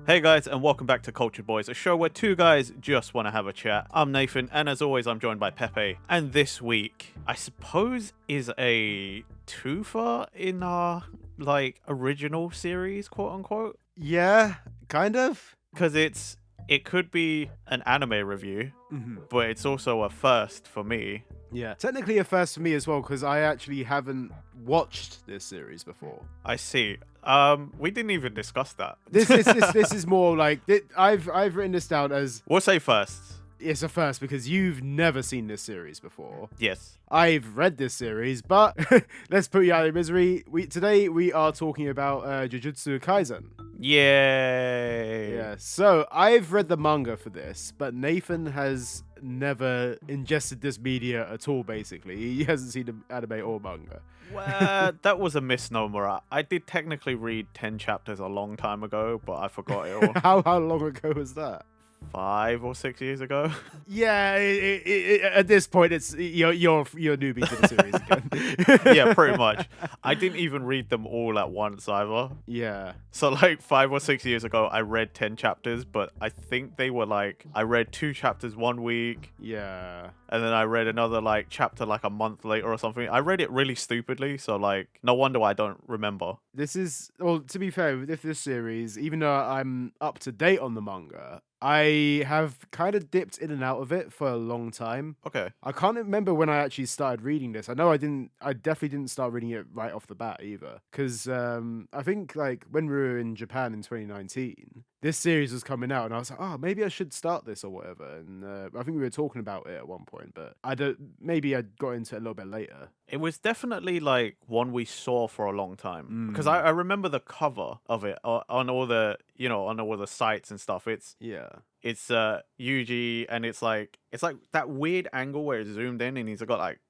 Hey guys, and welcome back to Cultured Boys, a show where two guys just want to have a chat. I'm Nathan, and as always, I'm joined by Pepe. And this week, I suppose, is a twofer in our, original series, quote unquote. Yeah, kind of. Because it could be an anime review, but it's also a first for me. Yeah, technically a first for me as well because I actually haven't watched this series before. I see. We didn't even discuss that. This is more like I've written this down as We'll say first. it's a first because you've never seen this series before. Yes. I've read this series, but let's put you out of misery. Today we are talking about Jujutsu Kaisen. Yay. Yeah, so I've read the manga for this, but Nathan has never ingested this media at all, basically. He hasn't seen the anime or manga. Well, that was a misnomer. I did technically read 10 chapters a long time ago, but I forgot it all. How long ago was that? 5 or 6 years ago. Yeah, at this point, it's you're newbie to the series again. Yeah, pretty much. I didn't even read them all at once either. Yeah. So 5 or 6 years ago, I read 10 chapters, but I think they were I read 2 chapters one week. Yeah. And then I read another chapter a month later or something. I read it really stupidly, so no wonder why I don't remember. This is, well, to be fair, with this series, even though I'm up to date on the manga, I have kind of dipped in and out of it for a long time. Okay. I can't remember when I actually started reading this. I know I definitely didn't start reading it right off the bat either. Because I think when we were in Japan in 2019, this series was coming out and I was like, oh, maybe I should start this or whatever. And I think we were talking about it at one point, but maybe I got into it a little bit later. It was definitely one we saw for a long time because I remember the cover of it on all the on all the sites and stuff. It's Yuji and it's that weird angle where it's zoomed in and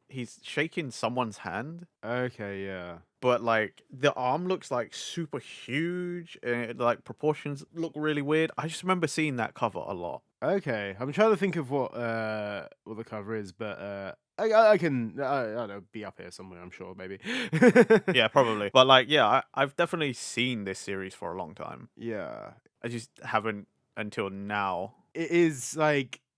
he's shaking someone's hand. Okay, yeah. But the arm looks super huge and proportions look really weird. I just remember seeing that cover a lot. Okay, I'm trying to think of what the cover is, but I can I don't know, be up here somewhere. I'm sure, maybe. Yeah, probably. But I've definitely seen this series for a long time. Yeah, I just haven't until now. it is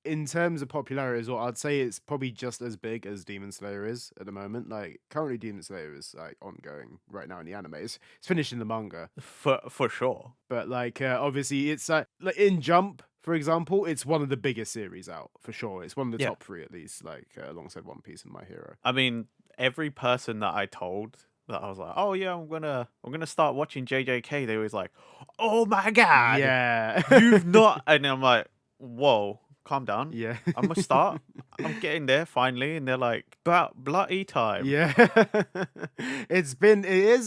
in terms of popularity as well. I'd say it's probably just as big as Demon Slayer is at the moment. Currently, Demon Slayer is ongoing right now in the anime. It's finishing the manga For sure. but obviously it's in Jump, for example, it's one of the biggest series out for sure. It's one of the top 3 at least, alongside One Piece and My Hero. I mean, every person that I told that I was like, oh yeah, I'm gonna start watching JJK, they was like, oh my god, Yeah. you've not, and I'm like, whoa, calm down. Yeah. I'm gonna start. I'm getting there finally, and they're like, about bloody time. Yeah. It has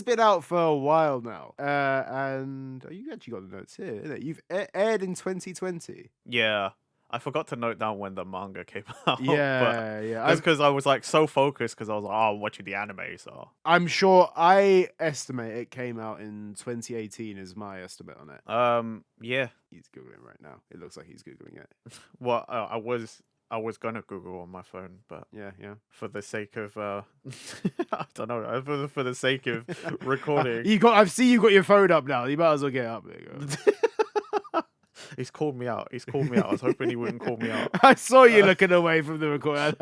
been out for a while now. And you actually got the notes here, innit? You've aired in 2020. Yeah. I forgot to note down when the manga came out. Yeah, yeah. That's because I was so focused because I was like, oh, I'm watching the anime, so. I'm sure I estimate it came out in 2018 is my estimate on it. Yeah. He's Googling right now. It looks like he's Googling it. Well, I was gonna Google on my phone, but Yeah. for the sake of I don't know, for the sake of recording. I see you got your phone up now. You might as well get up. There you go. He's called me out. I was hoping he wouldn't call me out. I saw you looking away from the recorder.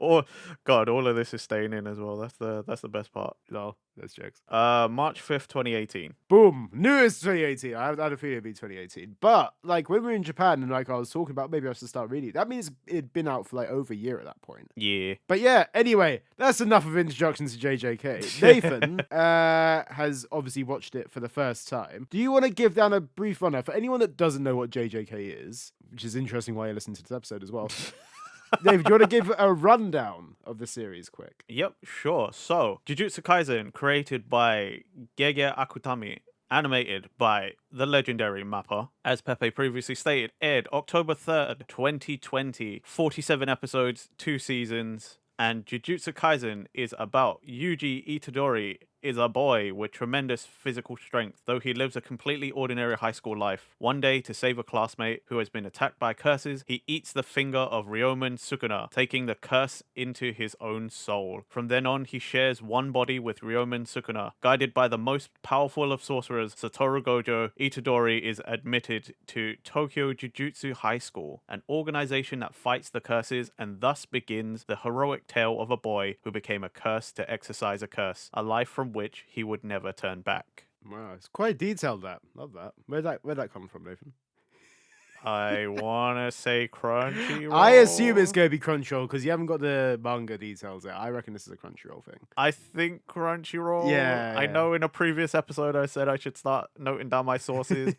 Or God, all of this is staying in as well. That's the best part. No, that's jokes. March 5th, 2018. Boom. Newest 2018. I had a feeling it'd be 2018. But when we were in Japan and I was talking about maybe I should start reading it, that means it'd been out for over a year at that point. Yeah. But yeah, anyway, that's enough of introductions to JJK. Nathan has obviously watched it for the first time. Do you want to give down a brief runner for anyone that doesn't know what JJK is? Which is interesting why you're listening to this episode as well. Dave, do you want to give a rundown of the series quick? Yep, sure. So, Jujutsu Kaisen, created by Gege Akutami, animated by the legendary Mappa, as Pepe previously stated, aired October 3rd, 2020, 47 episodes, 2 seasons, and Jujutsu Kaisen is about Yuji Itadori is a boy with tremendous physical strength, though he lives a completely ordinary high school life. One day, to save a classmate who has been attacked by curses, he eats the finger of Ryomen Sukuna, taking the curse into his own soul. From then on, he shares one body with Ryomen Sukuna. Guided by the most powerful of sorcerers, Satoru Gojo, Itadori is admitted to Tokyo Jujutsu High School, an organization that fights the curses, and thus begins the heroic tale of a boy who became a curse to exercise a curse, a life from which he would never turn back. Wow, it's quite detailed. That love that. Where'd that come from, Nathan? I wanna say Crunchyroll. I assume it's gonna be Crunchyroll because you haven't got the manga details there. I reckon this is a Crunchyroll thing. I think Crunchyroll. Yeah. I know in a previous episode I said I should start noting down my sources.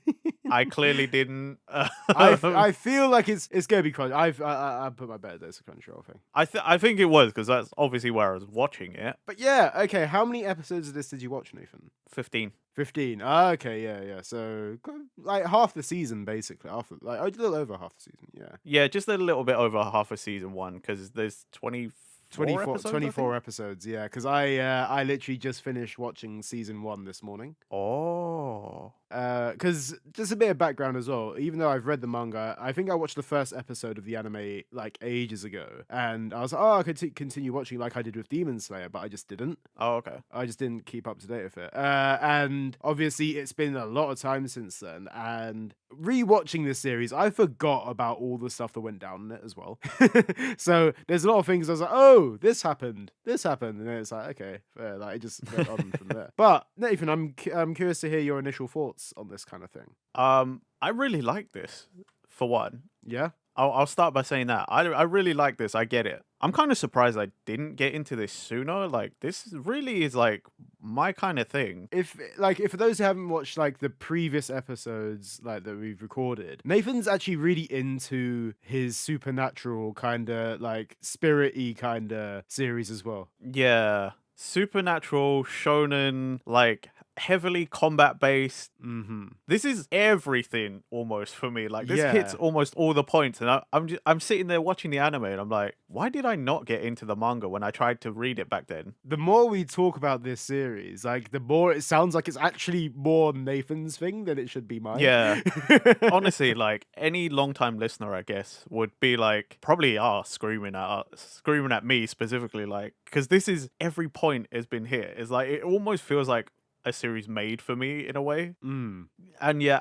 I clearly didn't. I feel like it's gonna be Crunchyroll. I put my bet that it's a Crunchyroll thing. I think it was, because that's obviously where I was watching it. But yeah, okay. How many episodes of this did you watch, Nathan? 15. 15. Ah, okay, yeah. So like half the season, basically. Like a little over half the season. Yeah. Yeah, just a little bit over half of season 1, because there's 24 episodes, yeah, because I literally just finished watching season 1 this morning. Oh. Because just a bit of background as well, even though I've read the manga, I think I watched the first episode of the anime like ages ago, and I was like, oh, I could continue watching like I did with Demon Slayer, but I just didn't. Oh, okay. I just didn't keep up to date with it. And obviously it's been a lot of time since then, and rewatching this series, I forgot about all the stuff that went down in it as well. So there's a lot of things I was like, oh, this happened, and then it's like, okay, fair. Like it just went on from there. But Nathan, I'm curious to hear your initial thoughts on this kind of thing. I really like this, for one. Yeah. I'll start by saying that. I really like this. I get it. I'm kind of surprised I didn't get into this sooner. Like, this really is like my kind of thing. If for those who haven't watched like the previous episodes like that we've recorded, Nathan's actually really into his supernatural kind of like spirit-y kind of series as well. Yeah. Supernatural, shonen, like heavily combat based. Mm-hmm. This is everything almost for me. Like this Yeah. hits almost all the points, and I'm sitting there watching the anime, and I'm like, why did I not get into the manga when I tried to read it back then? The more we talk about this series, like the more it sounds like it's actually more Nathan's thing than it should be mine. Yeah. Honestly, like any long-time listener, I guess, would be like probably screaming at me specifically, like, because this is every point has been hit. It's like it almost feels like a series made for me in a way. And yeah,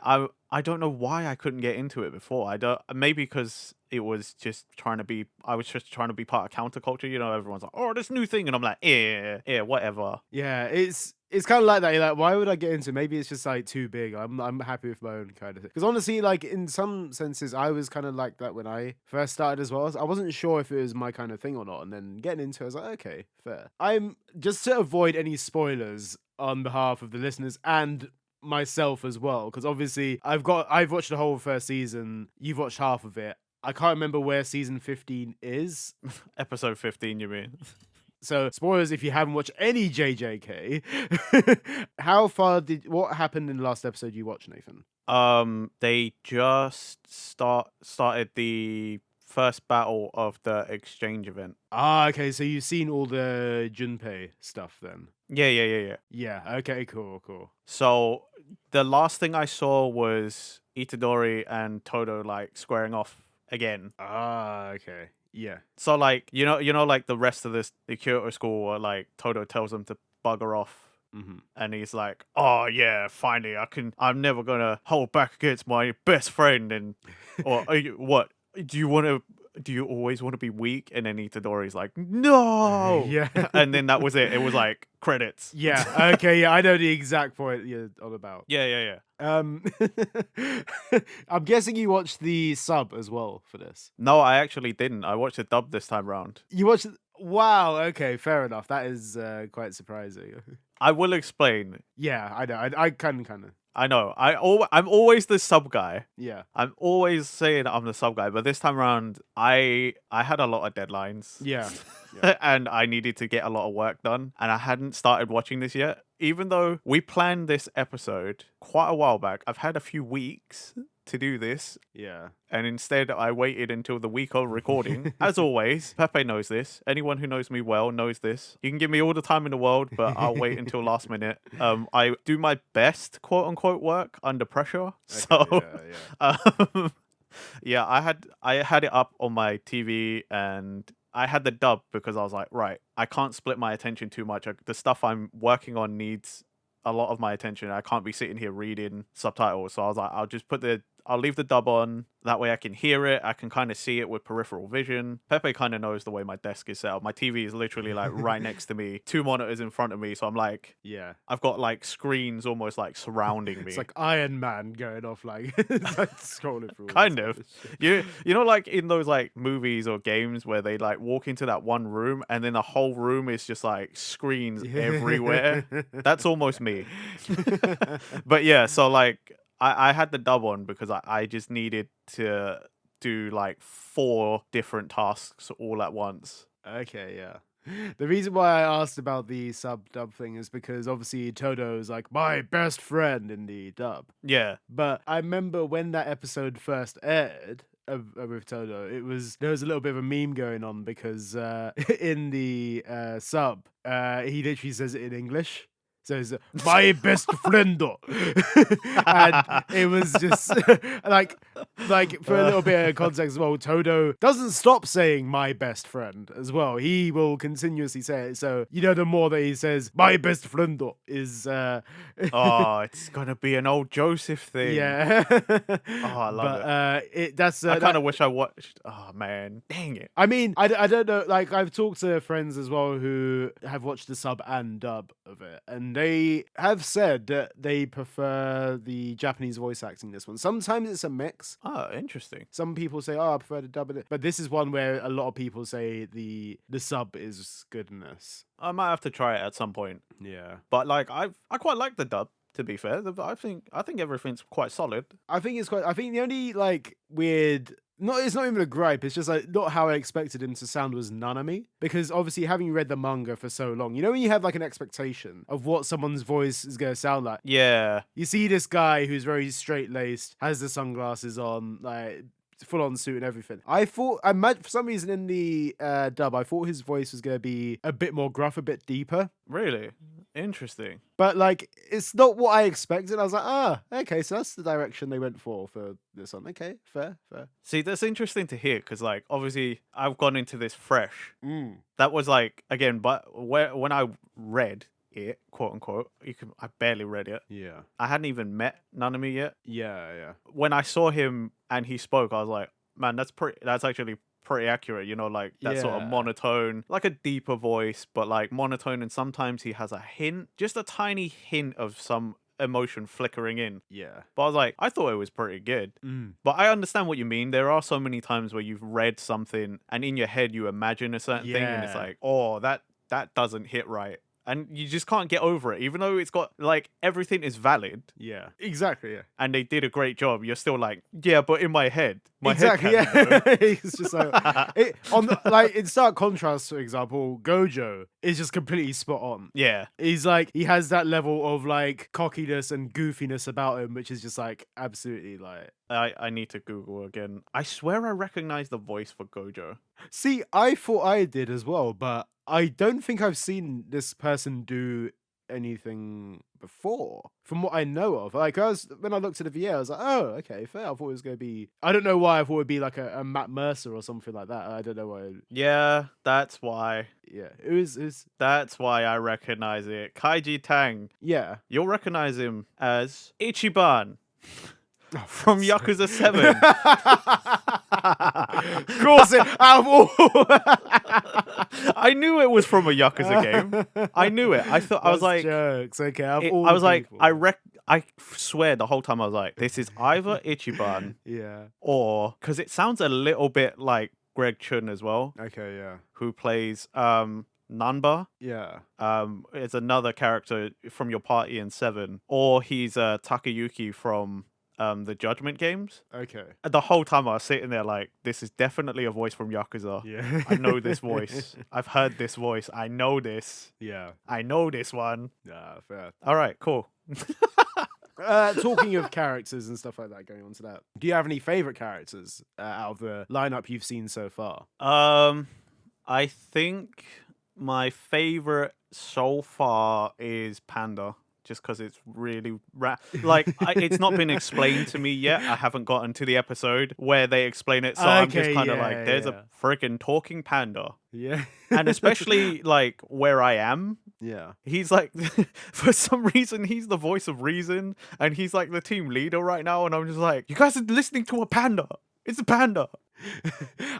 I don't know why I couldn't get into it before. Maybe because I was just trying to be part of counterculture. You know, everyone's like, oh, this new thing, and I'm like, yeah, whatever. Yeah, it's kind of like that. You're like, why would I get into it? Maybe it's just like too big. I'm happy with my own kind of thing. Because honestly, like in some senses, I was kind of like that when I first started as well. I wasn't sure if it was my kind of thing or not, and then getting into it, I was like, okay, fair. I'm just to avoid any spoilers on behalf of the listeners and myself as well, because obviously I've watched the whole first season. You've watched half of it. I can't remember where season 15 is. Episode 15, you mean? So spoilers if you haven't watched any JJK. What happened in the last episode you watched, Nathan? They just started the first battle of the exchange event. Ah, okay, so you've seen all the Junpei stuff then? Yeah. Yeah, okay, cool. So the last thing I saw was Itadori and Todo like squaring off again. Ah, okay. Yeah. So like, you know, like the rest of the Kyoto school, like Todo tells them to bugger off. Mm-hmm. And he's like, oh yeah, finally I'm never gonna hold back against my best friend. And or what? Do you always want to be weak? And then Itadori's like, no. Yeah. And then that was it. It was like credits. Yeah. Okay. Yeah. I know the exact point you're on about. Yeah. I'm guessing you watched the sub as well for this. No, I actually didn't. I watched the dub this time round. You watched? Wow. Okay. Fair enough. That is quite surprising. I will explain. Yeah. I know. I kind of. I know. I'm always the sub guy. Yeah. I'm always saying I'm the sub guy, but this time around, I had a lot of deadlines. Yeah. And I needed to get a lot of work done, and I hadn't started watching this yet. Even though we planned this episode quite a while back, I've had a few weeks to do this, Yeah. and instead I waited until the week of recording. As always, Pepe knows this. Anyone who knows me well knows this. You can give me all the time in the world, but I'll wait until last minute. I do my best, quote unquote, work under pressure. So, Yeah, yeah. yeah, I had it up on my TV and I had the dub because I was like, right, I can't split my attention too much. The stuff I'm working on needs a lot of my attention. I can't be sitting here reading subtitles. So I was like, I'll leave the dub on. That way I can hear it. I can kind of see it with peripheral vision. Pepe kind of knows the way my desk is set up. My TV is literally like right next to me, 2 monitors in front of me. So I'm like, Yeah. I've got like screens almost like surrounding me. It's like Iron Man going off like, like scrolling through. Kind of. You know, like in those like movies or games where they like walk into that one room and then the whole room is just like screens everywhere. That's almost me. But yeah, so like I had the dub on because I just needed to do like 4 different tasks all at once. Okay, yeah. The reason why I asked about the sub dub thing is because obviously Todo is like my best friend in the dub. Yeah. But I remember when that episode first aired with Todo, there was a little bit of a meme going on because in the sub, he literally says it in English. So it's my best friend, and it was just like for a little bit of context as well. Todo doesn't stop saying my best friend as well. He will continuously say it. So the more that he says my best friend is, Oh, it's gonna be an old Joseph thing. yeah. Oh, I love it. I kind of wish I watched. Oh man, dang it. I mean, I don't know. Like, I've talked to friends as well who have watched the sub and dub of it, and they have said that they prefer the Japanese voice acting this one. Sometimes it's a mix. Oh, interesting. Some people say, "Oh, I prefer the dub of it," but this is one where a lot of people say the sub is good in this. I might have to try it at some point. Yeah, But like, I quite like the dub. To be fair, I think everything's quite solid. I think it's quite. I think the only like weird. It's not even a gripe. It's just like not how I expected him to sound was Nanami. Because obviously, having read the manga for so long, when you have like an expectation of what someone's voice is going to sound like. Yeah. You see this guy who's very straight laced, has the sunglasses on, like full on suit and everything. For some reason in the dub, I thought his voice was going to be a bit more gruff, a bit deeper. Really? Interesting. But like, it's not what I expected. I was like, okay, so that's the direction they went for this one. Okay, fair. See, that's interesting to hear because, like, obviously, I've gone into this fresh. Mm. That was like again, but when I read it, quote unquote, I barely read it. Yeah. I hadn't even met Nanami yet. Yeah. When I saw him and he spoke, I was like, man, that's actually pretty accurate, like that sort of Yeah. monotone, like a deeper voice, but like monotone, and sometimes he has a hint, just a tiny hint of some emotion flickering in. Yeah. But I was like, I thought it was pretty good. But I understand what you mean. There are so many times where you've read something and in your head you imagine a certain thing and it's Yeah. like, oh, that doesn't hit right. And you just can't get over it, even though it's got like everything is valid. Yeah. Exactly. Yeah. And they did a great job. You're still like, yeah, but in my head, Exactly. head can't know. It's just like in stark contrast, for example, Gojo is just completely spot on. Yeah. He's like he has that level of like cockiness and goofiness about him, which is just like absolutely like. I need to Google again. I swear I recognize the voice for Gojo. See, I thought I did as well, but I don't think I've seen this person do anything before from what I know of. Like when I looked at the VA, I was like, oh, okay, fair. I thought it was going to be. I don't know why I thought it would be like a Matt Mercer or something like that. I don't know why. Yeah, that's why. Yeah, it was. That's why I recognize it. Kaiji Tang. Yeah, You'll recognize him as Ichiban oh, from Yakuza 7. Of course, out of all. I knew it was from a Yakuza game. I knew it. I thought I was like jokes. Okay, I was like I swear the whole time I was like, this is either Ichiban yeah. or because it sounds a little bit like Greg Chun as well, Okay, yeah. who plays Nanba. Yeah. Is another character from your party in 7, or he's Takayuki from the Judgment games. Okay. And the whole time I was sitting there like, this is definitely a voice from Yakuza. Yeah. I know this voice. I've heard this voice. I know this. Yeah. I know this one. Yeah, fair. All right, cool. Talking of characters and stuff like that, going on to that, do you have any favorite characters out of the lineup you've seen so far? I think my favorite so far is Panda, just because it's really it's not been explained to me yet. I haven't gotten to the episode where they explain it, so I'm just Okay, kind of like, yeah, there's yeah. a freaking talking panda. Yeah. And especially like where I am, Yeah. he's like, for some reason, he's the voice of reason, and he's like the team leader right now. And I'm just like, you guys are listening to a panda. It's a panda.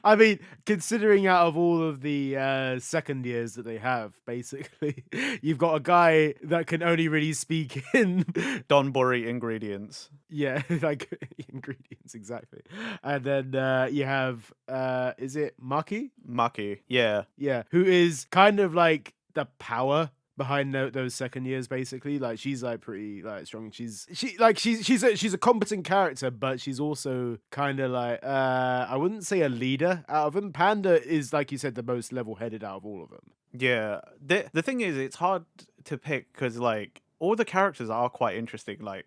I mean, considering out of all of the second years that they have, basically, you've got a guy that can only really speak in, Donburi ingredients. yeah, like ingredients, exactly. And then you have, is it Maki? Maki. Yeah. Yeah, who is kind of like the power behind those second years, basically. Like she's like pretty like strong. She's a competent character, but she's also kind of like I wouldn't say a leader out of them. Panda is, like you said, the most level-headed out of all of them. Yeah. The thing is, it's hard to pick because like all the characters are quite interesting. Like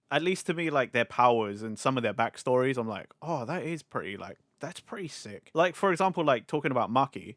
at least to me, like their powers and some of their backstories, I'm like, oh, that is pretty like that's pretty sick. Like for example, like talking about Maki,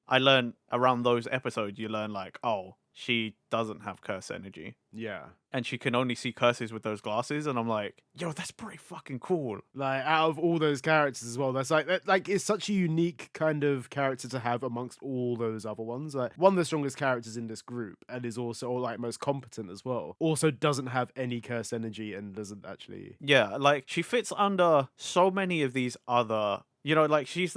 I learned around those episodes, you learn like, oh, she doesn't have curse energy. Yeah. And she can only see curses with those glasses, and I'm like, yo, that's pretty fucking cool. Like out of all those characters as well, that's like it's such a unique kind of character to have amongst all those other ones. Like one of the strongest characters in this group, and is also like most competent as well. Also doesn't have any curse energy and doesn't actually. Yeah, like she fits under so many of these other, like she's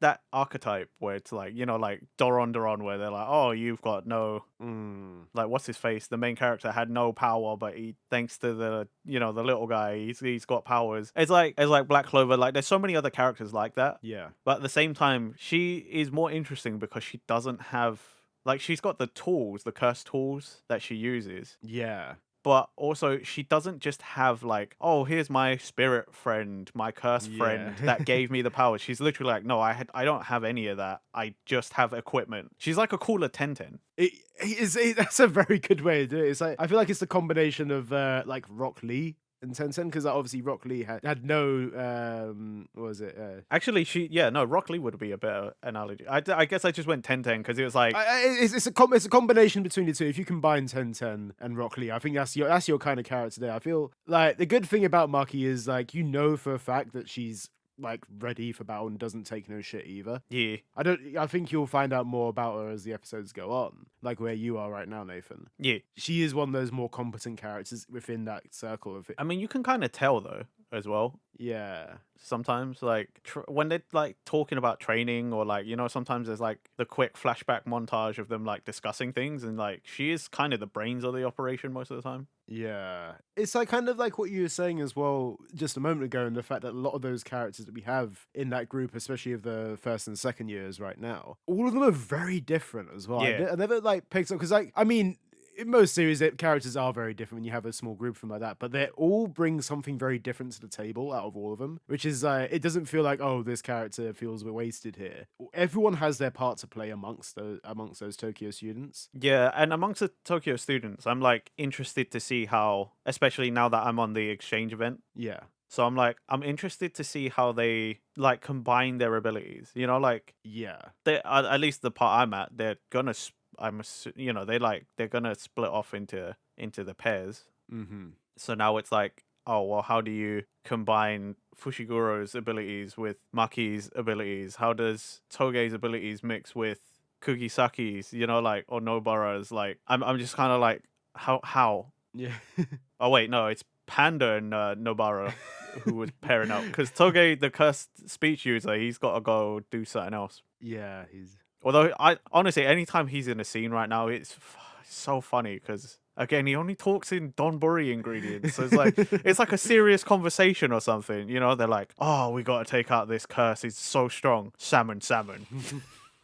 that archetype where it's like, like Doron, where they're like, oh, you've got no, like, what's his face? The main character had no power, but he, thanks to the, the little guy, he's got powers. It's like Black Clover. Like, there's so many other characters like that. Yeah. But at the same time, she is more interesting because she doesn't have, like, she's got the tools, the curse tools that she uses. Yeah. But also, she doesn't just have like, oh, here's my spirit friend, my curse friend that gave me the power. She's literally like, no, I don't have any of that. I just have equipment. She's like a cooler Tenten. That's a very good way to do it. It's like I feel like it's the combination of like Rock Lee and Tencent, because obviously Rock Lee had no what was it? Actually, Rock Lee would be a better analogy. I guess I just went Tenten because it was like it's a combination between the two. If you combine Tenten and Rock Lee, I think that's your kind of character there. I feel like the good thing about Maki is like for a fact that she's like ready for battle and doesn't take no shit either. Yeah. I think you'll find out more about her as the episodes go on, like where you are right now, Nathan. Yeah. She is one of those more competent characters within that circle of it. I mean, you can kind of tell though as well. Yeah. Sometimes like when they're like talking about training or like, sometimes there's like the quick flashback montage of them like discussing things, and like she is kind of the brains of the operation most of the time. Yeah. It's like kind of like what you were saying as well just a moment ago, and the fact that a lot of those characters that we have in that group, especially of the first and second years right now, all of them are very different as well. Yeah. I never like picked up, because like, I mean, in most series, characters are very different when you have a small group from like that, but they all bring something very different to the table out of all of them, which is it doesn't feel like, oh, this character feels wasted here. Everyone has their part to play amongst those Tokyo students. Yeah, and amongst the Tokyo students, I'm like interested to see how, especially now that I'm on the exchange event. Yeah. So I'm interested to see how they like combine their abilities. Like yeah, they at least the part I'm at, they're gonna. They're gonna split off into the pairs. Mm-hmm. So now it's like, oh well, how do you combine Fushiguro's abilities with Maki's abilities? How does Toge's abilities mix with Kugisaki's? Or Nobara's? Like, I'm just kind of like, how? Yeah. Oh wait, no, it's Panda and Nobara who was pairing up, because Toge, the cursed speech user, he's got to go do something else. Yeah, he's. Although, I honestly, anytime he's in a scene right now, it's so funny because, again, he only talks in Donburi ingredients. So it's like a serious conversation or something. They're like, oh, we got to take out this curse. It's so strong. Salmon.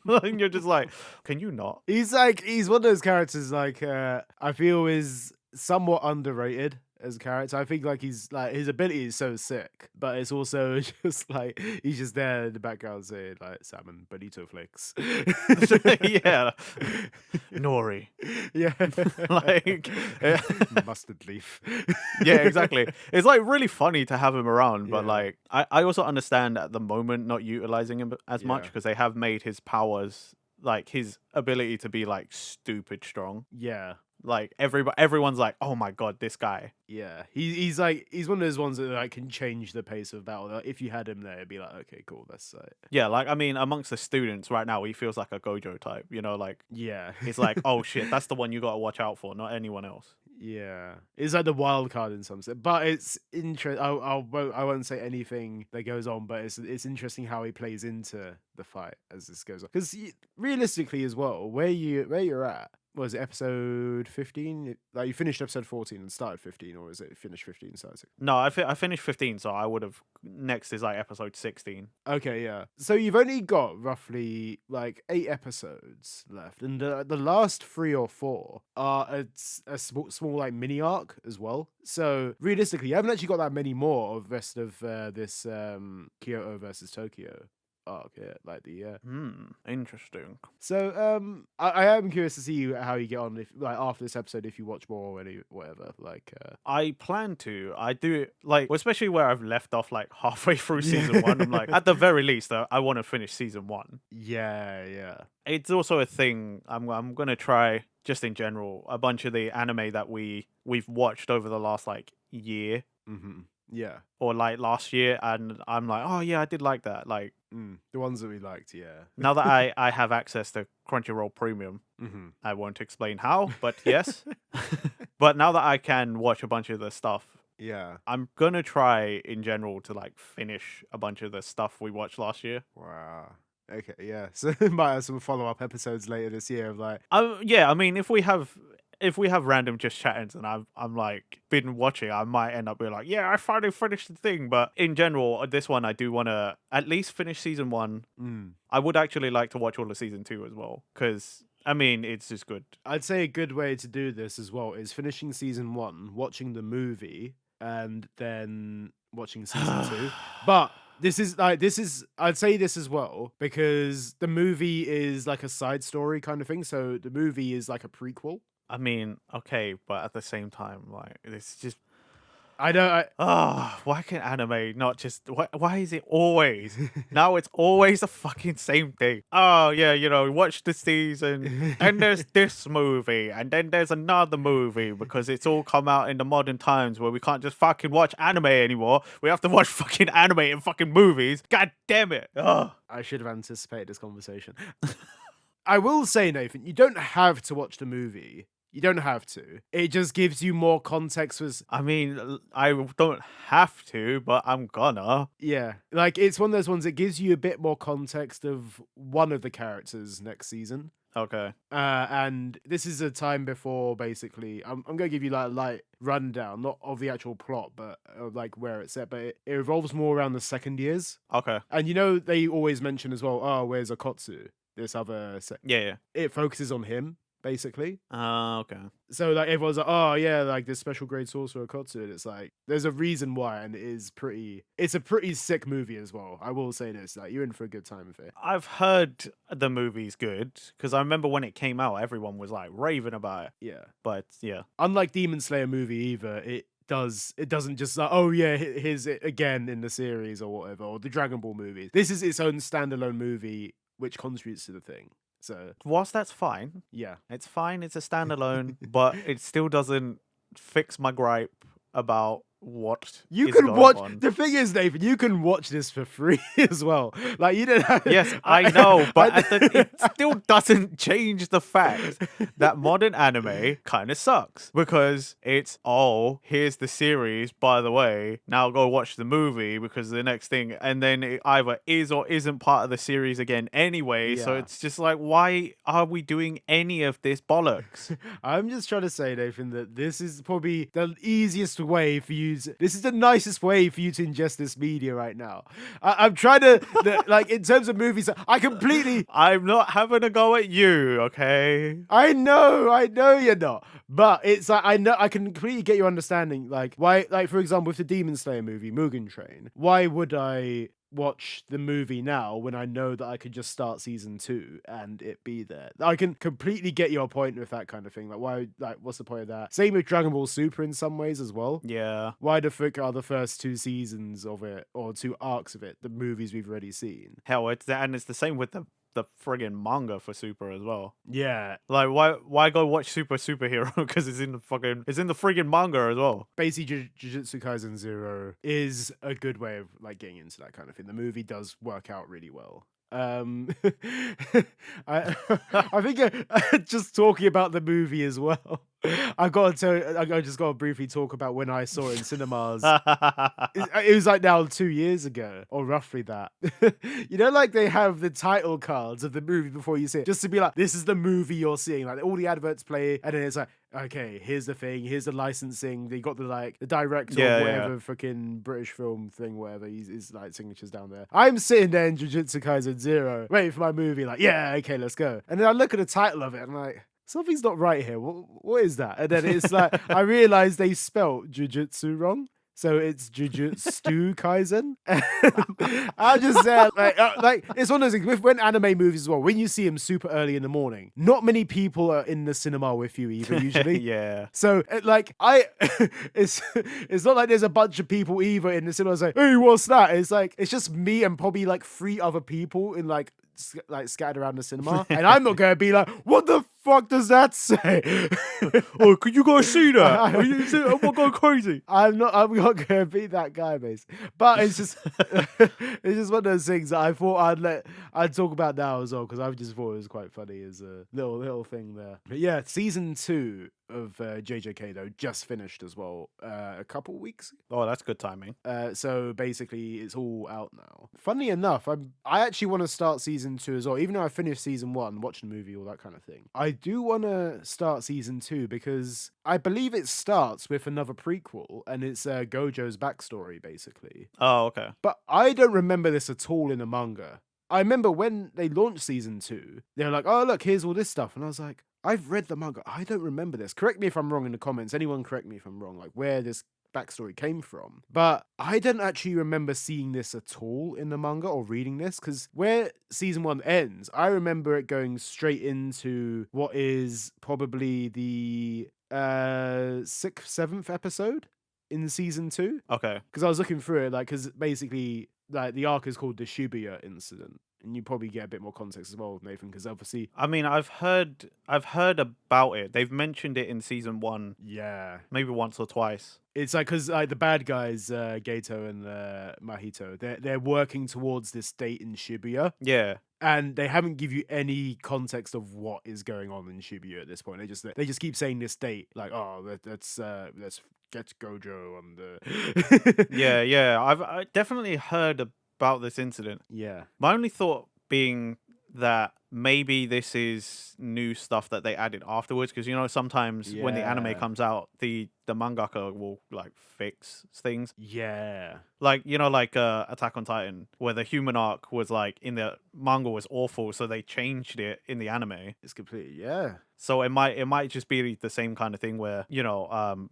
And you're just like, can you not? He's one of those characters like I feel is somewhat underrated as a character. I think like he's like his ability is so sick, but it's also just like he's just there in the background saying like salmon bonito flakes. Yeah. Nori. Yeah. Like, Mustard leaf. yeah, exactly. It's like really funny to have him around, but Yeah. like I also understand at the moment not utilizing him as much Yeah. because they have made his powers, like his ability to be like stupid strong. Yeah. Like everyone's like, oh my god, this guy. Yeah, he's like he's one of those ones that like can change the pace of battle. Like, if you had him there, it'd be like, okay, cool, that's Yeah, like I mean, amongst the students right now, he feels like a Gojo type. You know, like yeah, he's like, oh shit, that's the one you got to watch out for, not anyone else. yeah. It's like the wild card in some sense, but it's interesting. I won't say anything that goes on, but it's interesting how he plays into the fight as this goes on. Because realistically, as well, where you're at. Was it episode 15? Like you finished episode 14 and started 15, or is it finished 15 and started 16? No, I finished 15, so I would have next is like episode 16. Okay, yeah. So you've only got roughly like 8 episodes left, and the last 3 or 4 are a small like mini arc as well. So realistically, you haven't actually got that many more of the rest of this Kyoto versus Tokyo arc. Yeah, like the Interesting. So I am curious to see how you get on if like after this episode if you watch more or any whatever. Like I plan to. I do like, especially where I've left off like halfway through season 1. I'm like, at the very least, I want to finish season 1. yeah. It's also a thing. I'm gonna try just in general a bunch of the anime that we've watched over the last like year Yeah. or like last year, and I'm like, oh yeah, I did like that. Like the ones that we liked, yeah. now that I have access to Crunchyroll Premium, I won't explain how, but yes. But now that I can watch a bunch of the stuff, Yeah. I'm gonna try in general to like finish a bunch of the stuff we watched last year. Wow. Okay, yeah. So we might have some follow-up episodes later this year of like Yeah, I mean, if we have random just chattings and I'm like been watching, I might end up being like, yeah, I finally finished the thing. But in general, this one I do want to at least finish season 1. I would actually like to watch all of season 2 as well, because I mean, it's just good. I'd say a good way to do this as well is finishing season 1, watching the movie, and then watching season 2. But I'd say this as well because the movie is like a side story kind of thing. So the movie is like a prequel. I mean, okay, but at the same time, like, it's just... why can anime not just... Why is it always... Now it's always the fucking same thing. Oh, yeah, you know, watch the season, and there's this movie, and then there's another movie, because it's all come out in the modern times where we can't just fucking watch anime anymore. We have to watch fucking anime and fucking movies. God damn it. Ugh. I should have anticipated this conversation. I will say, Nathan, you don't have to watch the movie. You don't have to. It just gives you more context. I mean, I don't have to, but I'm gonna. Yeah. Like, it's one of those ones that gives you a bit more context of one of the characters next season. Okay. And this is a time before, basically, I'm going to give you like a light rundown, not of the actual plot, but of like where it's set. But it revolves more around the second years. Okay. And you know, they always mention as well, oh, where's Akotsu? This other... Yeah. It focuses on him. Basically. Okay. So like everyone's like, oh yeah, like this special grade sorcerer Kotsu, and it's like there's a reason why, and it's a pretty sick movie as well. I will say this, like you're in for a good time with it. I've heard the movie's good because I remember when it came out, everyone was like raving about it. Yeah. But yeah. Unlike Demon Slayer movie either, it doesn't just like, oh yeah, here's it again in the series or whatever, or the Dragon Ball movie. This is its own standalone movie which contributes to the thing. So whilst that's fine, yeah, it's fine. It's a standalone, but it still doesn't fix my gripe about what you is can going watch. on. The thing is, Nathan, you can watch this for free as well. Like you don't have. Yes, I know, but it still doesn't change the fact that modern anime kind of sucks because it's here's the series. By the way, now go watch the movie because the next thing, and then it either is or isn't part of the series again anyway. So it's just like, why are we doing any of this bollocks? I'm just trying to say, Nathan, that this is probably the easiest way for you you to, this is the nicest way for you to ingest this media right now. I'm trying to, like, in terms of movies, I completely... I'm not having a go at you, okay? I know you're not. But it's like, I know, I can completely get your understanding. Like, why, like, for example, with the Demon Slayer movie, Mugen Train, why would I watch the movie now when I know that I could just start season 2 and it be there? I can completely get your point with that kind of thing. Like, why, like, what's the point of that? Same with Dragon Ball Super in some ways as well. Yeah. Why the frick are the first 2 seasons of it, or 2 arcs of it, the movies we've already seen? Hell, it's the same with the friggin' manga for Super as well. Yeah. Like, why go watch Superhero? Because it's in the friggin' manga as well. Basically, Jujutsu Kaisen 0 is a good way of like getting into that kind of thing. The movie does work out really well. I think just talking about the movie as well. I just got to briefly talk about when I saw it in cinemas. It was like now 2 years ago, or roughly that. You know, like they have the title cards of the movie before you see it, just to be like, this is the movie you're seeing. Like all the adverts play, and then it's like, okay, here's the thing, here's the licensing. They got the director of whatever freaking British film thing, whatever. His like signatures down there. I'm sitting there in Jujutsu Kaisen 0, waiting for my movie, like, yeah, okay, let's go. And then I look at the title of it, and I'm like, something's not right here. What is that? And then it's like, I realized they spelt Jujutsu wrong. So it's Jujutsu Kaisen. I'm just saying, like it's one of those things with when anime movies as well. When you see them super early in the morning, not many people are in the cinema with you either. Usually, Yeah. So it's not like there's a bunch of people either in the cinema saying, "Hey, what's that?" It's like it's just me and probably like 3 other people in like scattered around the cinema, and I'm not gonna be like, "What the fuck does that say?" Oh, could you guys see that? I'm not going crazy. I'm not gonna be that guy, base. But it's just it's just one of those things that I thought I'd talk about now as well, because I just thought it was quite funny as a little thing there. But yeah, season 2 of JJK though just finished as well a couple weeks. Oh, that's good timing. So basically it's all out now. Funnily enough, I actually want to start season 2 as well, even though I finished season 1, watching the movie, all that kind of thing. I do want to start season 2 because I believe it starts with another prequel, and it's Gojo's backstory basically. Oh, okay. But I don't remember this at all in the manga. I remember when they launched season 2, they were like, "Oh look, here's all this stuff," and I was like, I've read the manga. I don't remember this. Correct me if I'm wrong in the comments. Anyone correct me if I'm wrong, like where this backstory came from. But I don't actually remember seeing this at all in the manga or reading this, because where season 1 ends, I remember it going straight into what is probably the 6th, 7th episode in season 2. Okay. Because I was looking through it, like, because basically, like, the arc is called the Shibuya incident. And you probably get a bit more context as well, Nathan, because obviously... I mean, I've heard about it. They've mentioned it in season 1. Yeah. Maybe once or twice. It's like, because like, the bad guys, Geto and Mahito, they're working towards this date in Shibuya. Yeah. And they haven't give you any context of what is going on in Shibuya at this point. They just keep saying this date, like, oh, let's get Gojo on the... yeah. I definitely heard about this incident. Yeah. My only thought being that maybe this is new stuff that they added afterwards, because, you know, sometimes when the anime comes out, the mangaka will like fix things. Yeah. Like, you know, like Attack on Titan, where the human arc was like in the manga was awful, so they changed it in the anime. It's completely, yeah. So it might just be the same kind of thing where, you know,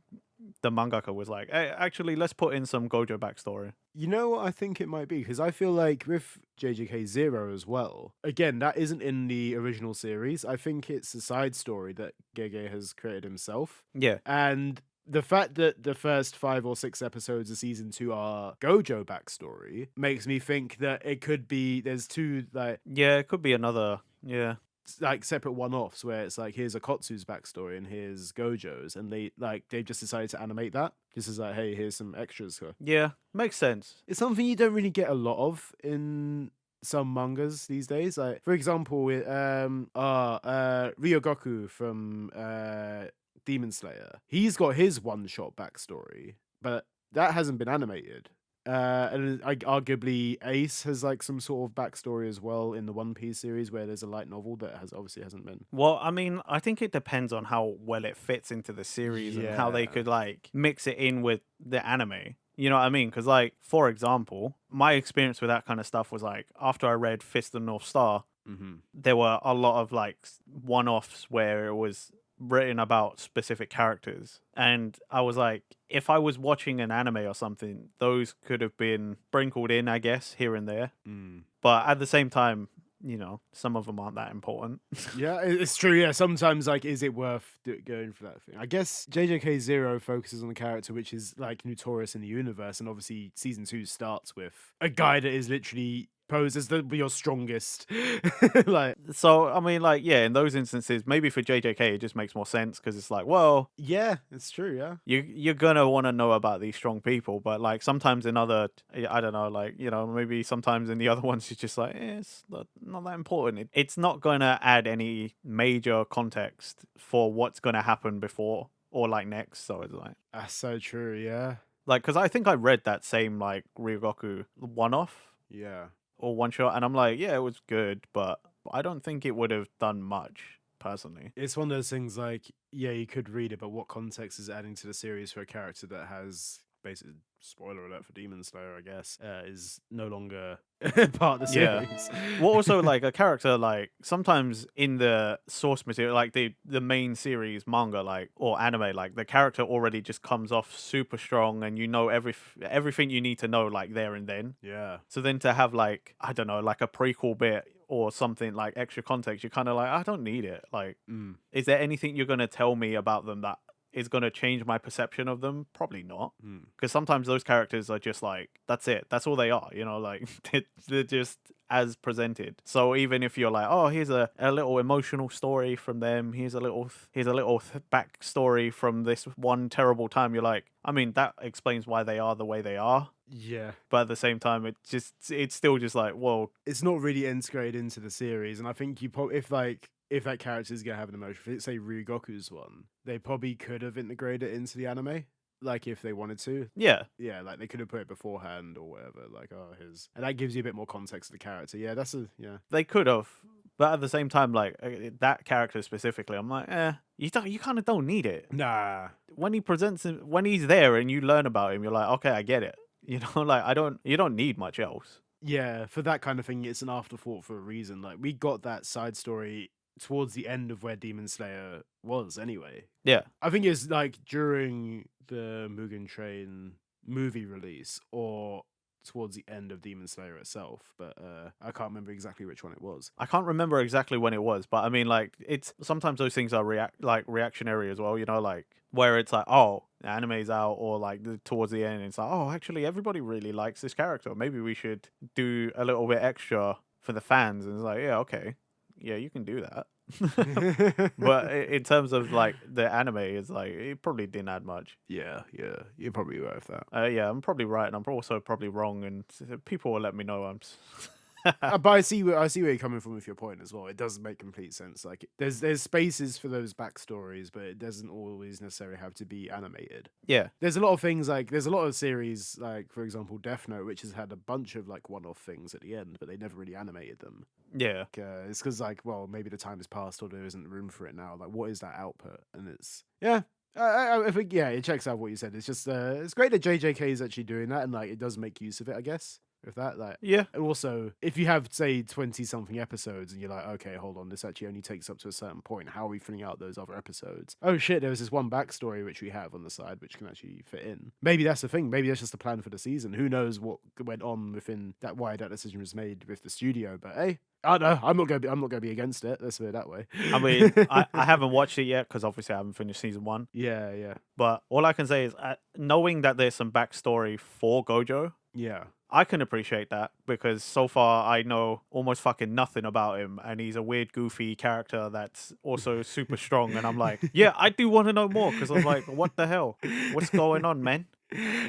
the mangaka was like, hey, actually, let's put in some Gojo backstory. You know what I think it might be? Because I feel like with JJK 0 as well, again, that isn't in the original series. I think it's a side story that Gege has created himself. Yeah. And the fact that the first 5 or 6 episodes of season 2 are Gojo backstory makes me think that it could be, there's 2, like... Yeah, it could be another, yeah. Like separate one-offs where it's like, here's Akotsu's backstory and here's Gojo's, and they've just decided to animate that just as like, hey, here's some extras. Yeah, makes sense. It's something you don't really get a lot of in some mangas these days. Like, for example, with Ryogoku from Demon Slayer, he's got his one-shot backstory, but that hasn't been animated. And arguably Ace has like some sort of backstory as well in the One Piece series where there's a light novel that obviously hasn't been. Well, I mean, I think it depends on how well it fits into the series and how they Yeah. could like mix it in with the anime. You know what I mean? Because, like, for example, my experience with that kind of stuff was like after I read Fist of the North Star, Mm-hmm. there were a lot of like one offs where it was written about specific characters. And I was like, if I was watching an anime or something, those could have been sprinkled in, I guess, here and there. Mm. But at the same time, you know, some of them aren't that important. Yeah, it's true. Yeah, sometimes like, is it worth going for that thing? I guess JJK Zero focuses on a character which is like notorious in the universe, and obviously season 2 starts with a guy that is literally posed as your strongest. Like, So, I mean, like, yeah, in those instances, maybe for JJK, it just makes more sense because it's like, well, yeah, it's true. Yeah, you're gonna want to know about these strong people, but like sometimes in other, I don't know, like, you know, maybe sometimes in the other ones, it's just like, it's not that important. It's not gonna add any major context for what's gonna happen before or like next. So it's that's so true. Yeah, because I think I read that same like Ryogoku one off yeah. or one shot, and I'm like, yeah, it was good, but I don't think it would have done much personally. It's one of those things like, yeah, you could read it, but what context is adding to the series for a character that has basically, spoiler alert for Demon Slayer, I guess, is no longer part of the Yeah. series. Well, also like a character like sometimes in the source material, like the main series manga, like or anime, like the character already just comes off super strong, and you know everything you need to know like there and then. Yeah. So then to have like I don't know, like a prequel bit or something like extra context, you're kind of like I don't need it. Like, Mm. is there anything you're gonna tell me about them that is going to change my perception of them? Probably not. Mm. Because sometimes those characters are just like, that's it. That's all they are, you know, like they're just as presented. So even if you're like, oh, here's a little emotional story from them, here's a little backstory from this one terrible time, you're like, I mean, that explains why they are the way they are. Yeah. But at the same time, it's still just like, well, It's not really integrated into the series, and I think if that character is gonna have an emotion, if it's say Ryugoku's one, they probably could have integrated it into the anime, like if they wanted to. yeah, Yeah, like they could have put it beforehand or whatever. Like, oh, and that gives you a bit more context to the character. Yeah, yeah. they could have. But at the same time, like that character specifically, I'm like, you kind of don't need it. Nah. When he presents him, when he's there and you learn about him, you're like, okay, I get it. You know, like you don't need much else. Yeah, for that kind of thing, it's an afterthought for a reason. Like we got that side story towards the end of where Demon Slayer was anyway. Yeah. I think it's like during the Mugen Train movie release or towards the end of Demon Slayer itself, but I can't remember exactly which one it was. I can't remember exactly when it was, but I mean, like, it's sometimes those things are reactionary as well, you know, like where it's like, oh, the anime's out, or like towards the end, it's like, oh, actually, everybody really likes this character. Maybe we should do a little bit extra for the fans. And it's like, yeah, okay, yeah, you can do that. But in terms of like the anime, it's like it probably didn't add much. Yeah, you're probably right with that. Yeah, I'm probably right, and I'm also probably wrong, and people will let me know I'm. But I see where you're coming from with your point as well. It does make complete sense. Like there's spaces for those backstories, but it doesn't always necessarily have to be animated. Yeah, There's a lot of things like there's a lot of series like for example Death Note, which has had a bunch of like one-off things at the end, but they never really animated them. yeah. Like, it's because like well maybe the time has passed or there isn't room for it now. Like what is that output? And it's yeah. I think yeah, it checks out what you said. It's just it's great that JJK is actually doing that and like it does make use of it, I guess. With that, like, Yeah. and also if you have say 20 something episodes and you're like, okay, hold on, this actually only takes up to a certain point. How are we filling out those other episodes? Oh shit, there was this one backstory which we have on the side which can actually fit in. Maybe that's the thing. Maybe that's just the plan for the season. Who knows what went on within that? Why that decision was made with the studio? But hey, I don't know. I'm not gonna be against it. Let's put it that way. I mean, I haven't watched it yet because obviously I haven't finished season 1. Yeah. But all I can say is knowing that there's some backstory for Gojo, Yeah. I can appreciate that because so far I know almost fucking nothing about him, and he's a weird, goofy character that's also super strong. And I'm like, yeah, I do want to know more because I'm like, what the hell? What's going on, man?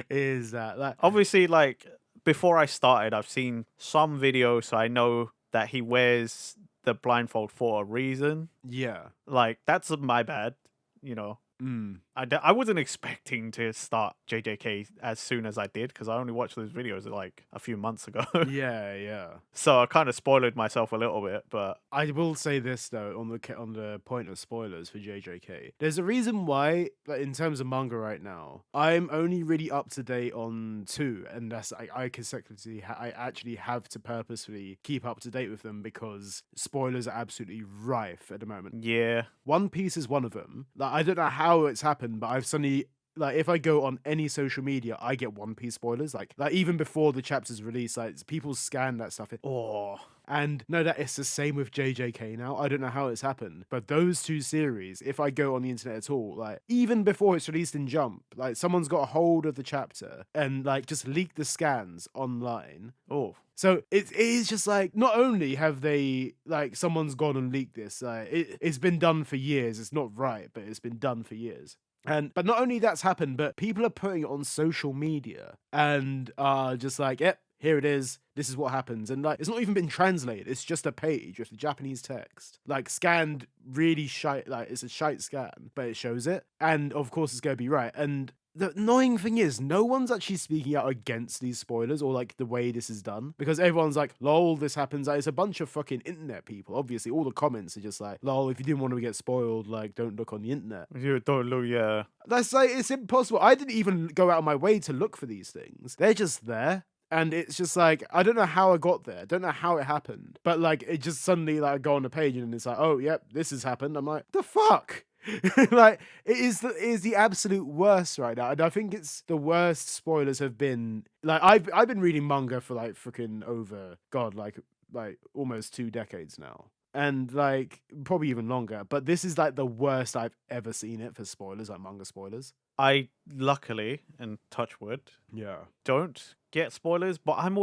Is that Obviously, like before I started, I've seen some videos, so I know that he wears the blindfold for a reason. yeah. Like that's my bad, you know. Mm. I wasn't expecting to start JJK as soon as I did because I only watched those videos like a few months ago. Yeah, yeah. So I kind of spoiled myself a little bit, but I will say this though, on the point of spoilers for JJK. There's a reason why, like in terms of manga right now, I'm only really up to date on 2, and that's I consecutively I actually have to purposefully keep up to date with them because spoilers are absolutely rife at the moment. yeah. One Piece is one of them. Like I don't know how it's happened, but I've suddenly like if I go on any social media, I get One Piece spoilers. Like even before the chapters release, like people scan that stuff. Oh, And no, that it's the same with JJK now. I don't know how it's happened, but those 2 series, if I go on the internet at all, like even before it's released in Jump, like someone's got a hold of the chapter and like just leaked the scans online. oh. So it is just like not only have they like someone's gone and leaked this, it's been done for years. It's not right, but it's been done for years. And but not only that's happened, but people are putting it on social media and are just like, yep, here it is. This is what happens. And like it's not even been translated. It's just a page with the Japanese text. Like scanned really shite, like it's a shite scan, but it shows it. And of course it's gonna be right. And the annoying thing is, no one's actually speaking out against these spoilers or like the way this is done because everyone's like, lol, this happens. Like, it's a bunch of fucking internet people. Obviously, all the comments are just like, lol, if you didn't want to get spoiled, like, don't look on the internet. You don't look, yeah. That's like, it's impossible. I didn't even go out of my way to look for these things. They're just there. And it's just like, I don't know how I got there. I don't know how it happened. But like, it just suddenly like I go on the page and it's like, oh, yep, this has happened. I'm like, the fuck? Like it is the absolute worst right now, and I think it's the worst spoilers have been. Like I've been reading manga for like freaking over like almost 2 decades now, and like probably even longer. But this is like the worst I've ever seen it for spoilers, like manga spoilers. I luckily, and touch wood, Yeah. don't get spoilers, but I'm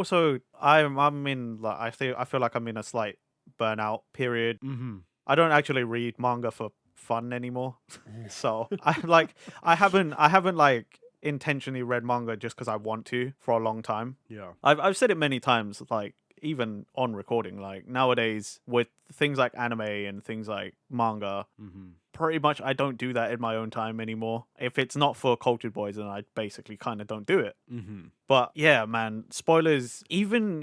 in like I feel like I'm in a slight burnout period. Mm-hmm. I don't actually read manga for fun anymore. So I haven't like intentionally read manga just because I want to for a long time. Yeah. I've said it many times, like even on recording, like nowadays with things like anime and things like manga, Mm-hmm. pretty much I don't do that in my own time anymore. If it's not for Cultured Boys, then I basically kind of don't do it. Mm-hmm. But yeah, man, spoilers, even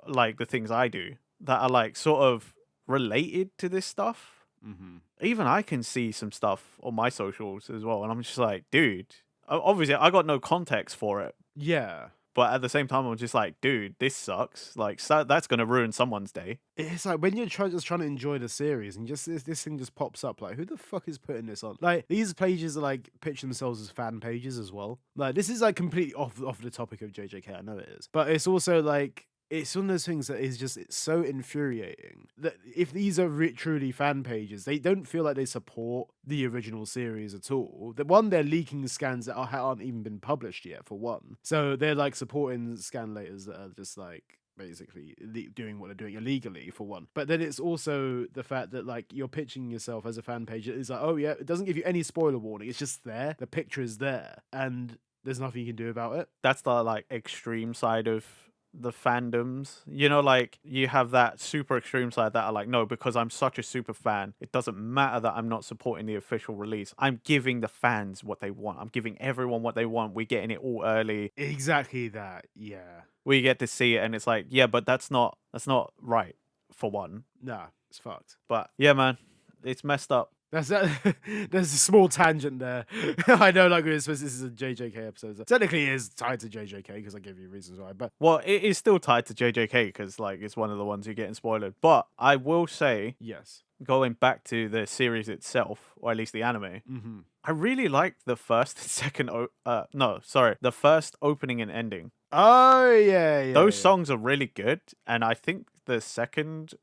like the things I do that are like sort of related to this stuff. Mm-hmm. Even I can see some stuff on my socials as well, and I'm just like, dude. Obviously, I got no context for it, Yeah. but at the same time, I'm just like, dude, this sucks. Like, that's gonna ruin someone's day. It's like when you're just trying to enjoy the series and just this thing just pops up. Like, who the fuck is putting this on? Like, these pages are like pitching themselves as fan pages as well. Like, this is like completely off the topic of JJK. I know it is, but it's also like it's one of those things that is just it's so infuriating that if these are truly fan pages, they don't feel like they support the original series at all. The one, they're leaking scans that aren't even been published yet, for one. So they're like supporting scanlators that are just like basically doing what they're doing illegally, for one. But then it's also the fact that like you're pitching yourself as a fan page. It's like, oh yeah, it doesn't give you any spoiler warning. It's just there. The picture is there, and there's nothing you can do about it. That's the like extreme side of the fandoms. You know, like you have that super extreme side that are like, no, because I'm such a super fan, it doesn't matter that I'm not supporting the official release. I'm giving the fans what they want. I'm giving everyone what they want. We're getting it all early. Exactly that. Yeah. We get to see it, and it's like, yeah, but that's not right, for one. Nah, it's fucked. But yeah, man, it's messed up. There's a small tangent there. I know, like, this is a JJK episode. So technically, it is tied to JJK because I gave you reasons why. But Well, it is still tied to JJK because like it's one of the ones you're getting spoiled. But I will say, yes, going back to the series itself, or at least the anime, mm-hmm. I really liked the first and second. The first opening and ending. Oh yeah. Those songs are really good, and I think the second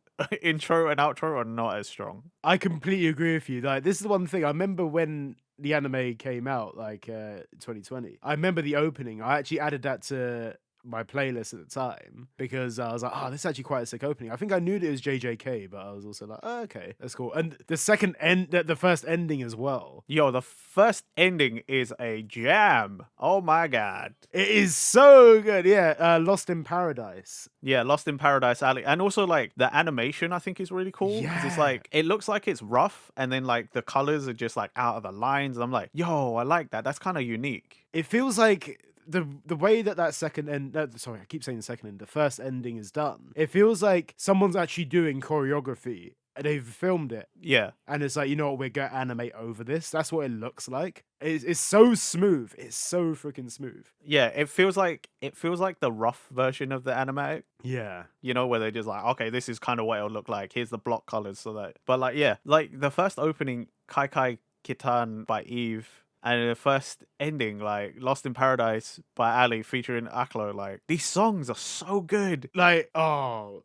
intro and outro are not as strong. I completely agree with you. Like, this is the one thing I remember when the anime came out, like 2020. I remember the opening. I actually added that to my playlist at the time because I was like, oh, this is actually quite a sick opening. I think I knew that it was JJK, but I was also like, oh, okay, that's cool. And the first ending as well. Yo, the first ending is a jam. Oh my god. It is so good. Yeah, Lost in Paradise. Yeah, Lost in Paradise Alley. And also like the animation I think is really cool. Because it's Yeah. like it looks like it's rough and then like the colors are just like out of the lines. I'm like, yo, I like that. That's kind of unique. It feels like the way that second end sorry, I keep saying the second end, the first ending is done. It feels like someone's actually doing choreography and they've filmed it. Yeah. And it's like, you know what, we're gonna animate over this. That's what it looks like. It's so smooth. It's so freaking smooth. Yeah, it feels like the rough version of the animatic. Yeah. You know, where they're just like, okay, this is kind of what it'll look like. Here's the block colors, so that. But like, yeah, like the first opening, Kai Kai Kitan by Eve, and the first ending, like Lost in Paradise by Ali featuring Aklo. Like these songs are so good. Like, Oh,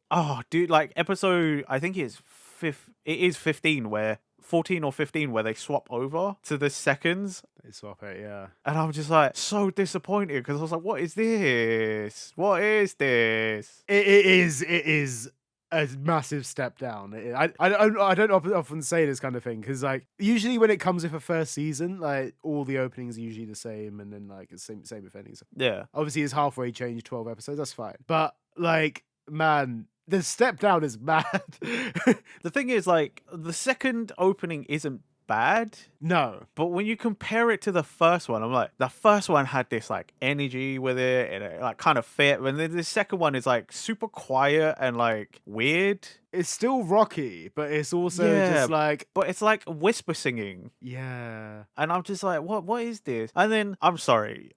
dude, like episode, I think it is 15 where 14 or 15 where they swap over to the seconds. they swap it, yeah. And I'm just like so disappointed because I was like, what is this? What is this? It is a massive step down. I don't often say this kind of thing because like usually when it comes with a first season, like all the openings are usually the same, and then like it's same with endings. Yeah. Obviously, it's halfway change, 12 episodes. That's fine, but like, man, the step down is mad. The thing is, like, the second opening isn't bad, No, but when you compare it to the first one, I'm like, the first one had this like energy with it and it like kind of fit. And then the second one is like super quiet and like weird. it's still rocky, but it's also Yeah. just like, But it's like whisper singing. yeah. And I'm just like, what is this? And then I'm sorry.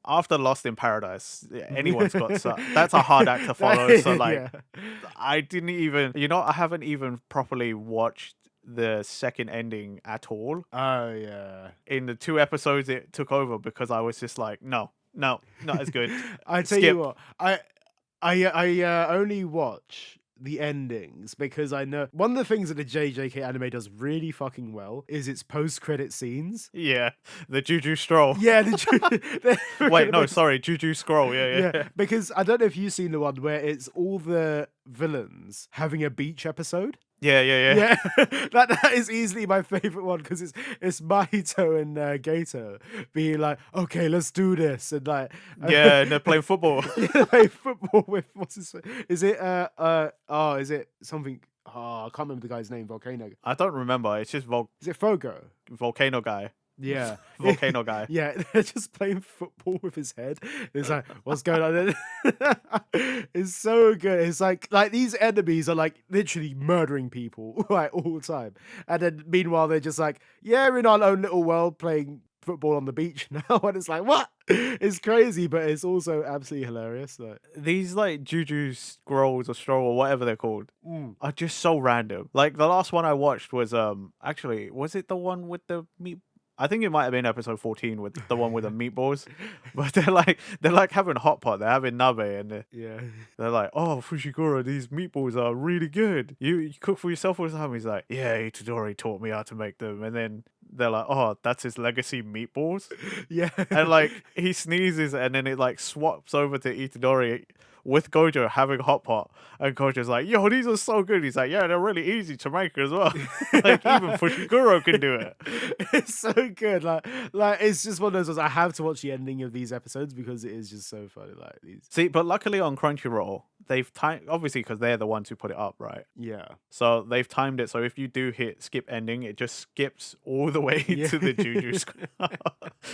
After Lost in Paradise, anyone's got that's a hard act to follow. So like, Yeah. I didn't even, I haven't even properly watched the second ending at all. Oh yeah. In the 2 episodes it took over because I was just like, no, not as good. I tell Skip. you what, I only watch the endings because I know one of the things that the JJK anime does really fucking well is its post-credit scenes. Yeah, the Juju Stroll. Yeah, Wait, no, sorry, Juju Scroll. Yeah. because I don't know if you've seen the one where it's all the villains having a beach episode. Yeah. Yeah, that is easily my favorite one because it's Mahito and Gato being like, okay, let's do this, and like, Yeah, and they're playing football. yeah, play football with what's his? Is it is it something? Oh, I can't remember the guy's name. Volcano. I don't remember. It's just Is it Fogo? Volcano guy. Yeah, Volcano guy. Yeah, they're just playing football with his head. It's like, what's going on? It's so good. It's like these enemies are like literally murdering people like all the time, and then meanwhile they're just like, yeah, we're in our own little world playing football on the beach now, and it's like, what? It's crazy, but it's also absolutely hilarious. Like, These like Juju Scrolls or Stroll or whatever they're called mm. are just so random. Like the last one I watched was actually, was it the one with the meat? I think it might have been episode 14 with the one with the meatballs. But they're like having hot pot, they're having nabe, and Yeah. they're like, oh, Fushiguro, these meatballs are really good. You cook for yourself all the time? He's like, yeah, Itadori taught me how to make them. And then they're like, oh, that's his legacy meatballs? Yeah. And like he sneezes and then it like swaps over to Itadori with Gojo having hot pot, and Gojo's like, yo, these are so good. He's like, yeah, they're really easy to make as well. Like even Fushiguro can do it. It's so good. Like it's just one of those ones I have to watch the ending of these episodes because it is just so funny. Like these. See, but luckily on Crunchyroll, they've timed, obviously because they're the ones who put it up, right? Yeah. So they've timed it so if you do hit skip ending, it just skips all the way Yeah. to the Juju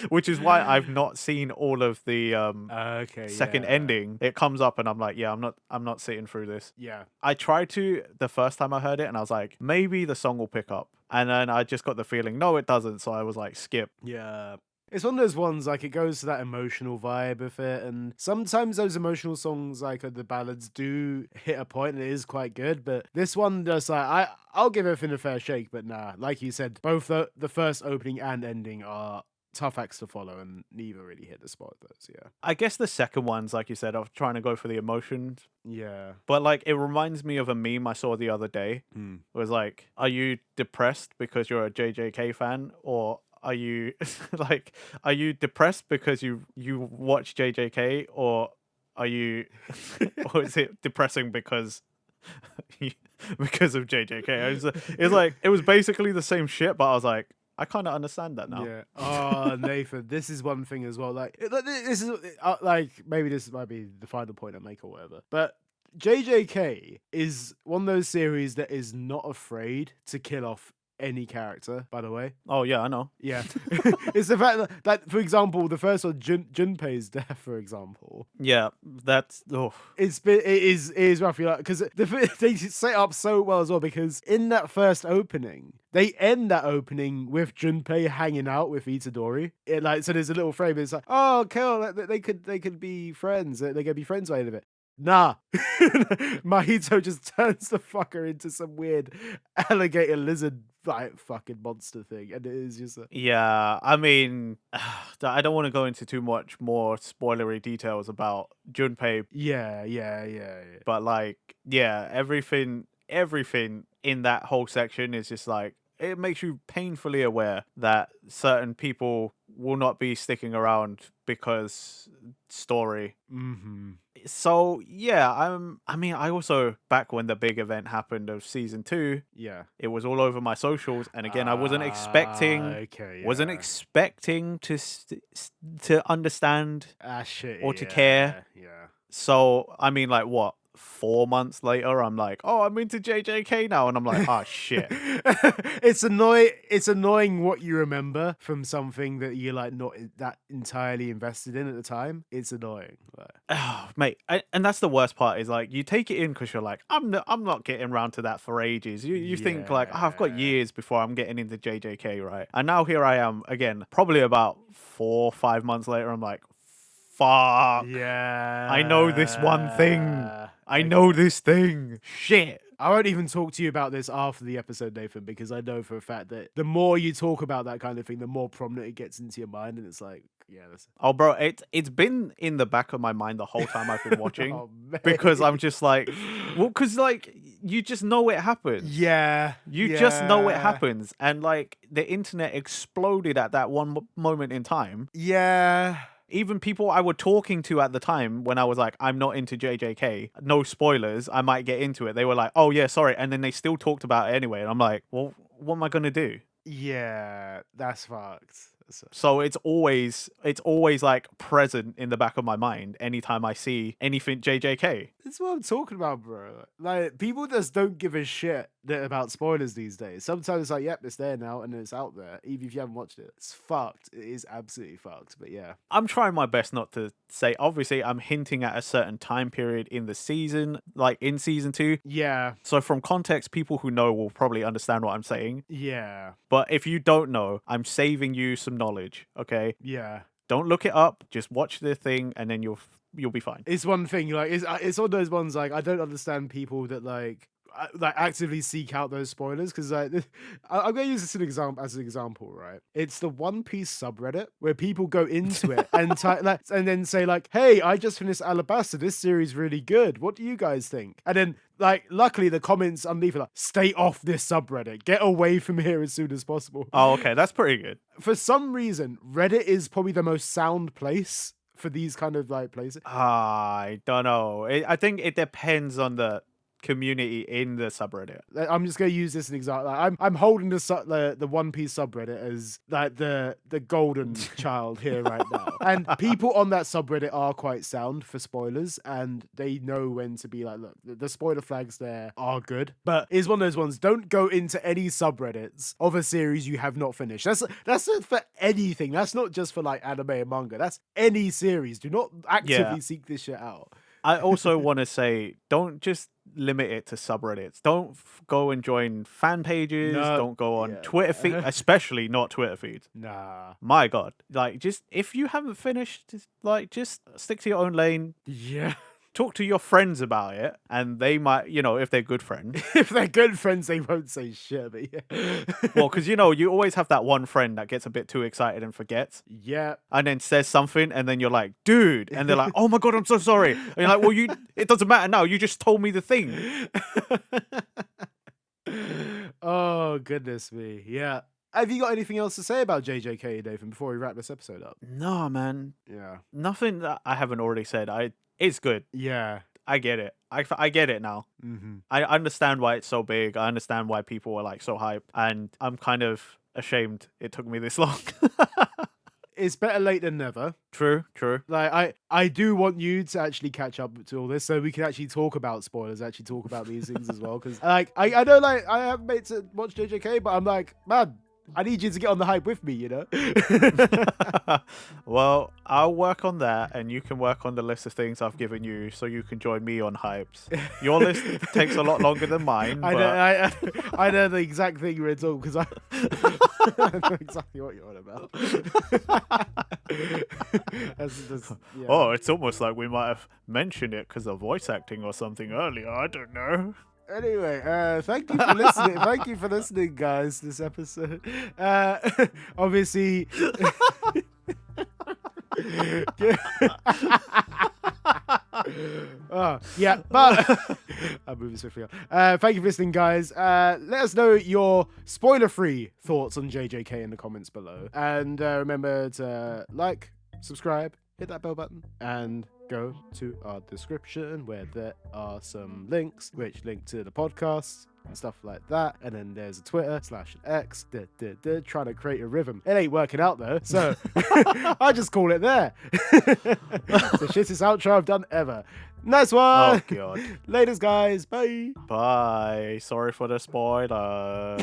which is why I've not seen all of the Okay. second yeah. ending. It comes up and I'm like, yeah, I'm not sitting through this. Yeah. I tried to the first time I heard it and I was like, maybe the song will pick up. And then I just got the feeling, no, it doesn't. So I was like, skip. Yeah. It's one of those ones like it goes to that emotional vibe of it, and sometimes those emotional songs like the ballads do hit a point and it is quite good. But this one does like I'll give everything a fair shake, but nah, like you said, both the first opening and ending are tough acts to follow, and neither really hit the spot of those. Yeah. I guess the second one's, like you said, of trying to go for the emotions. Yeah. But like it reminds me of a meme I saw the other day. Mm. It was like, are you depressed because you're a JJK fan, or are you are you depressed because you watch JJK, or are you, or is it depressing because because of JJK? It was basically the same shit, but I was like, I kind of understand that now. Yeah. Oh, Nathan, this is one thing as well. Like, this is like maybe this might be the final point I make or whatever. But JJK is one of those series that is not afraid to kill off any character. By the way, Oh yeah, I know. yeah, it's the fact that, for example, the first one, Junpei's death, for example. Yeah, that's It is roughly like because they set up so well as well because in that first opening they end that opening with Junpei hanging out with Itadori. So there's a little frame. It's like, oh, kill. They could be friends. They could be friends by the end of it. Nah, Mahito just turns the fucker into some weird alligator lizard like fucking monster thing, and it is just yeah. I mean, I don't want to go into too much more spoilery details about Junpei, yeah. but like, yeah, everything in that whole section is just like it makes you painfully aware that certain people will not be sticking around because story. Mm-hmm. So yeah, I mean, I also back when the big event happened of season 2, Yeah. it was all over my socials, and again, I wasn't expecting wasn't yeah. expecting to understand Shit, or to care. Yeah. So I mean, like what? 4 months later, I'm like, oh, I'm into JJK now, and I'm like, oh shit. It's annoying what you remember from something that you're like not that entirely invested in at the time. It's annoying. But... Oh, mate, and that's the worst part is like you take it in because you're like, I'm not getting around to that for ages. You think like, oh, I've got years before I'm getting into JJK, right? And now here I am again, probably about 4 or 5 months later. I'm like, fuck. Yeah. I know this one thing. I know this thing. Shit. I won't even talk to you about this after the episode, Nathan, because I know for a fact that the more you talk about that kind of thing, the more prominent it gets into your mind, and it's like, yeah. Oh, bro, it's been in the back of my mind the whole time I've been watching. Oh, because I'm just like, well, because like you just know it happens. Yeah. You just know it happens, and like the internet exploded at that one moment in time. Yeah. Even people I were talking to at the time when I was like, I'm not into JJK, no spoilers, I might get into it. They were like, oh yeah, sorry. And then they still talked about it anyway. And I'm like, well, what am I going to do? Yeah, that's fucked. So it's always like present in the back of my mind anytime I see anything JJK. That's what I'm talking about, bro. Like, people just don't give a shit about spoilers these days. Sometimes it's like, yep, it's there now and it's out there, even if you haven't watched it. It's fucked. It is absolutely fucked, but yeah. I'm trying my best not to say, obviously, I'm hinting at a certain time period in the season, like in season 2. Yeah. So from context, people who know will probably understand what I'm saying. Yeah. But if you don't know, I'm saving you some knowledge, okay? Yeah. Don't look it up. Just watch the thing, and then you'll be fine. It's one thing, like it's one of those ones like I don't understand people that like actively seek out those spoilers because like I'm gonna use this as an example, right? It's the One Piece subreddit where people go into it and and then say like, "Hey, I just finished Alabasta. This series is really good. What do you guys think?" And then like, luckily the comments underneath are like, "Stay off this subreddit. Get away from here as soon as possible." Oh, okay, that's pretty good. For some reason, Reddit is probably the most sound place for these kind of like places. I don't know. I think it depends on the community in the subreddit. I'm just going to use this as an example. Like, I'm holding the One Piece subreddit as like the golden child here right now. And people on that subreddit are quite sound for spoilers, and they know when to be like, look, the spoiler flags there are good. But it's one of those ones. Don't go into any subreddits of a series you have not finished. That's for anything. That's not just for like anime and manga. That's any series. Do not actively seek this shit out. I also want to say, don't just limit it to subreddits. Don't go and join fan pages. No. Don't go on Twitter feed, especially not Twitter feeds. Nah. My God. Like, just, if you haven't finished, just stick to your own lane. Yeah. Talk to your friends about it, and they might, if they're good friends. If they're good friends, they won't say shit, but yeah. Well, because, you always have that one friend that gets a bit too excited and forgets. Yeah. And then says something, and then you're like, dude. And they're like, oh my God, I'm so sorry. And you're like, well, it doesn't matter now. You just told me the thing. Oh, goodness me. Yeah. Have you got anything else to say about JJK, Nathan, before we wrap this episode up? No, man. Yeah. Nothing that I haven't already said. It's good. Yeah. I get it. I get it now. Mm-hmm. I understand why it's so big. I understand why people are like so hyped, and I'm kind of ashamed it took me this long. It's better late than never. True, true. Like I do want you to actually catch up to all this so we can actually talk about spoilers, actually talk about these things as well. Because like I know like I have mates that watch JJK, but I'm like, man, I need you to get on the hype with me, you know? Well, I'll work on that, and you can work on the list of things I've given you, so you can join me on hypes. Your list takes a lot longer than mine. I but... know, I know the exact thing you're talking because I know exactly what you're on about. Yeah. Oh, it's almost like we might have mentioned it because of voice acting or something earlier. I don't know. Anyway, thank you for listening. Thank you for listening, guys. This episode, obviously. Yeah, but I'm moving swiftly on. Thank you for listening, guys. Let us know your spoiler-free thoughts on JJK in the comments below, and remember to like, subscribe, hit that bell button, and go to our description where there are some links which link to the podcast and stuff like that. And then there's a Twitter /X trying to create a rhythm. It ain't working out though, so I just call it there. The shittest outro I've done ever. Nice one. Oh god. Laters, guys. Bye. Bye. Sorry for the spoilers.